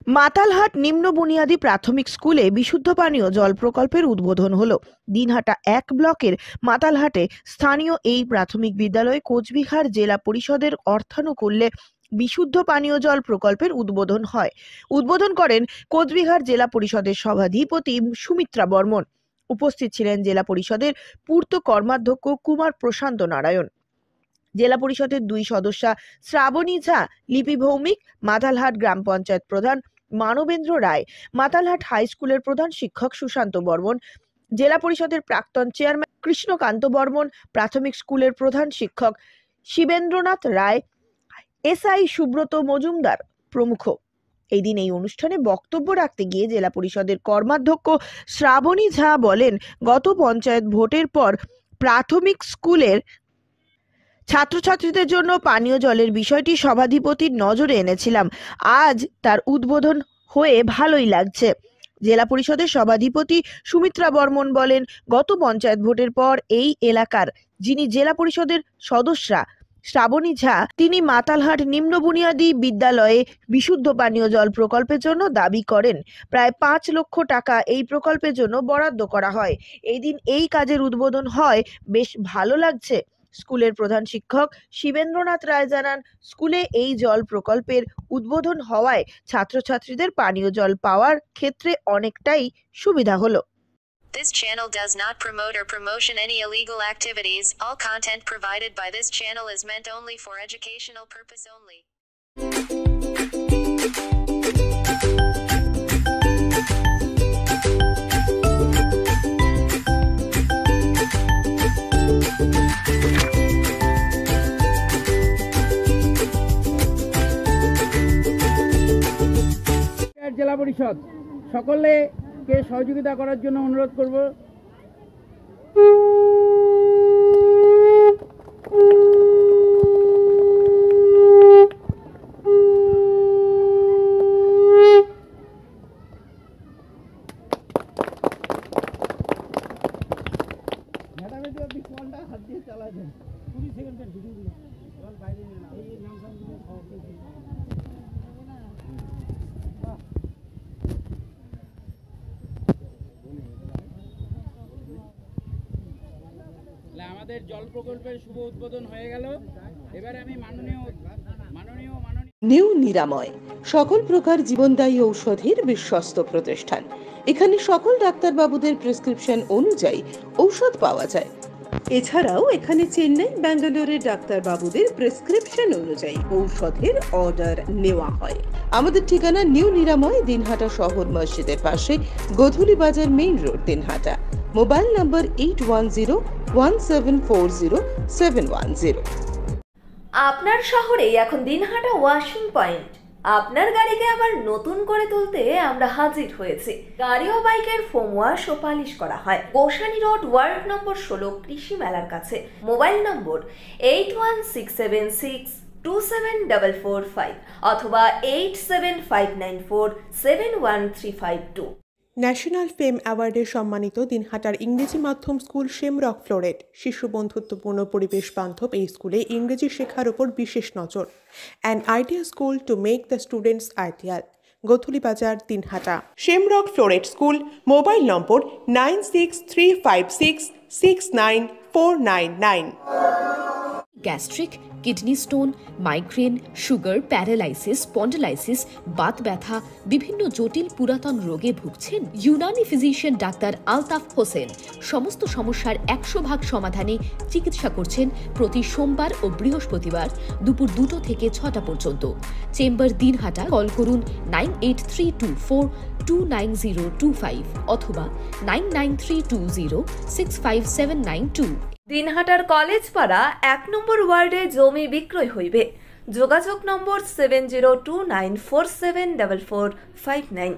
মাতালহাট নিম্ন বুনিয়াদী প্রাথমিক স্কুলে বিশুদ্ধ পানীয় জল প্রকল্পের উদ্বোধন হলো। দিনহাটা 1 ব্লকের মাতালহাটে স্থানীয় এই প্রাথমিক বিদ্যালয়ে কোচবিহার জেলা পরিষদের অর্থানুকূল্যে বিশুদ্ধ পানীয় জল প্রকল্পের উদ্বোধন হয়। উদ্বোধন করেন কোচবিহার জেলা পরিষদের সভাধিপতি সুমিত্রা বর্মন। উপস্থিত ছিলেন জেলা পরিষদের পূর্ত কর্মাধ্যক্ষ কুমার প্রশান্ত নারায়ণ, জেলা পরিষদের 2 সদস্যা শ্রাবণী ঝা, লিপি ভৌমিক, মাতালহাট গ্রাম পঞ্চায়েত প্রধান মানবেন্দ্র রায়, মাতালহাট হাই স্কুলের প্রধান শিক্ষক সুশান্ত বর্মন, জেলা পরিষদের প্রাক্তন চেয়ারম্যান কৃষ্ণকান্ত বর্মন, প্রাথমিক স্কুলের প্রধান শিক্ষক শিবেন্দ্রনাথ রায়, এসআই সুব্রত মজুমদার প্রমুখ। এই দিন এই অনুষ্ঠানে বক্তব্য রাখতে গিয়ে জেলা পরিষদের কর্মাধ্যক্ষ শ্রাবণী ঝা বলেন, গত পঞ্চায়েত ভোটের পর প্রাথমিক স্কুলের ছাত্রছাত্রীদের জন্য পানীয় জলের বিষয়টি সভাধিপতির নজরে এনেছিলাম। আজ তার উদ্বোধন হয়ে ভালোই লাগছে। জেলা পরিষদের সভাধিপতি সুমিত্রা বর্মন বলেন, গত পঞ্চায়েত ভোটের পর এই এলাকার যিনি জেলা পরিষদের সদস্যা শ্রাবণী ঝা, তিনি মাতালহাট নিম্ন বুনিয়াদী বিদ্যালয়ে বিশুদ্ধ পানীয় জল প্রকল্পের জন্য দাবি করেন। প্রায় 5 লক্ষ টাকা এই প্রকল্পের জন্য বরাদ্দ করা হয়। এই দিন এই কাজের উদ্বোধন হয়, বেশ ভালো লাগছে। স্কুলের প্রধান শিক্ষক শিবেন্দ্রনাথ রায় জানান, স্কুলে এই জল প্রকল্পের উদ্বোধন হওয়ায় ছাত্রছাত্রীদের পানীয় জল পাওয়ার ক্ষেত্রে অনেকটাই সুবিধা হলো। This channel does not promote or promotion any illegal activities. All content provided by this channel is meant only for educational purpose only. জেলা পরিষদ সকলকে সহযোগিতা করার জন্য অনুরোধ করব। হাত দিয়ে চালাবেন 20 সেকেন্ডের ভিডিও বাইরে এই নাম আমাদের জল প্রকল্পের শুভ উদ্বোধন হয়ে গেল। এবারে আমি মাননীয় নিউ নিরাময় সকল প্রকার জীবনদায়ী ঔষধের বিশ্বস্ত প্রতিষ্ঠান। এখানে সকল ডাক্তারবাবুদের প্রেসক্রিপশন অনুযায়ী ঔষধ পাওয়া যায়। এছাড়াও এখানে চেন্নাই, ব্যাঙ্গালোরের ডাক্তারবাবুদের প্রেসক্রিপশন অনুযায়ী ঔষধের অর্ডার নেওয়া হয়। আমাদের ঠিকানা নিউ নিরাময়, দিনহাটা শহর মসজিদের পাশে, গোধূলি বাজার মেইন রোড, দিনহাটা। মোবাইল নম্বর 81040710 আপনার শহরে এখন দিনহাটা ওয়াশিং পয়েন্ট। আপনার গাড়িকে আবার নতুন করে তুলতে আমরা হাজির হয়েছি। গাড়ি ও বাইকের ফোম ওয়াশ ও পালিশ করা হয়। গোসানি রোড, ওয়ার্ড নম্বর 16, কৃষি মেলার কাছে। মোবাইল নম্বর 8167627445 অথবা 8759471352। ন্যাশনাল ফেম অ্যাওয়ার্ডে সম্মানিত দিনহাটার ইংরেজি মাধ্যম স্কুল শেমরক ফ্লোরেট। শিশু বন্ধুত্বপূর্ণ পরিবেশ বান্ধব এই স্কুলে ইংরেজি শেখার উপর বিশেষ নজর। An ideal school to make the students ideal. Godhuli Bazar, Dinhata. Shamrock Floret school. Mobile number 9635669499। Gastric, kidney stone, migraine, sugar, paralysis, spondylosis, বাত ব্যথা, বিভিন্ন জটিল পুরাতন রোগে ভুগছেন? ইউনানি ফিজিশিয়ান ডাক্তার আলতাফ হোসেন সমস্ত সমস্যার 100% সমাধানে চিকিৎসা করছেন প্রতি সোমবার ও বৃহস্পতিবার দুপুর 2টো থেকে 6টা পর্যন্ত। চেম্বার, দিনহাটা। কল করুন 9832429025 অথবা 9932065792। দিনহাটার কলেজ পাড়া 1 নম্বর ওয়ার্ডে জমি বিক্রয় হইবে। যোগাযোগ নম্বর 7029474459।